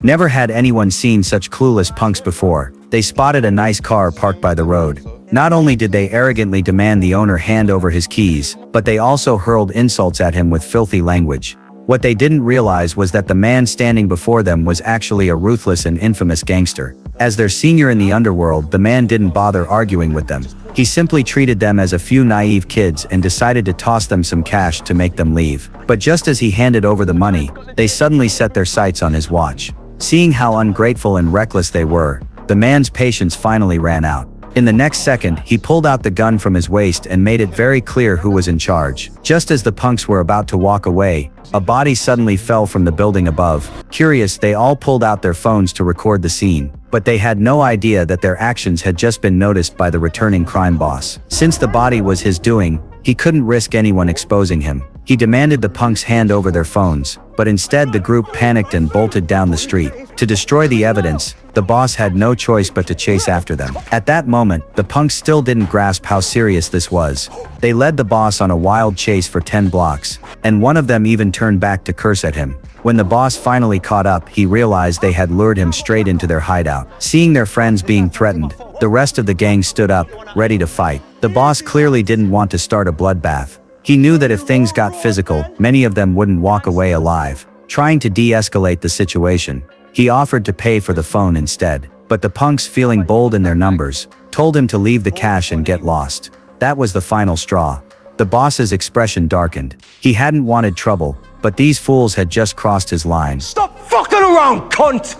Never had anyone seen such clueless punks before. They spotted a nice car parked by the road. Not only did they arrogantly demand the owner hand over his keys, but they also hurled insults at him with filthy language. What they didn't realize was that the man standing before them was actually a ruthless and infamous gangster. As their senior in the underworld, the man didn't bother arguing with them. He simply treated them as a few naive kids and decided to toss them some cash to make them leave. But just as he handed over the money, they suddenly set their sights on his watch. Seeing how ungrateful and reckless they were, the man's patience finally ran out. In the next second, he pulled out the gun from his waist and made it very clear who was in charge. Just as the punks were about to walk away, a body suddenly fell from the building above. Curious, they all pulled out their phones to record the scene, but they had no idea that their actions had just been noticed by the returning crime boss. Since the body was his doing, he couldn't risk anyone exposing him. He demanded the punks hand over their phones, but instead the group panicked and bolted down the street. To destroy the evidence, the boss had no choice but to chase after them. At that moment, the punks still didn't grasp how serious this was. They led the boss on a wild chase for 10 blocks, and one of them even turned back to curse at him. When the boss finally caught up, he realized they had lured him straight into their hideout. Seeing their friends being threatened, the rest of the gang stood up, ready to fight. The boss clearly didn't want to start a bloodbath. He knew that if things got physical, many of them wouldn't walk away alive. Trying to de-escalate the situation, he offered to pay for the phone instead. But the punks, feeling bold in their numbers, told him to leave the cash and get lost. That was the final straw. The boss's expression darkened. He hadn't wanted trouble, but these fools had just crossed his line. Stop fucking around, cunt!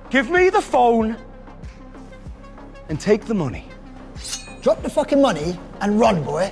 Give me the phone and take the money. Drop the fucking money and run, boy.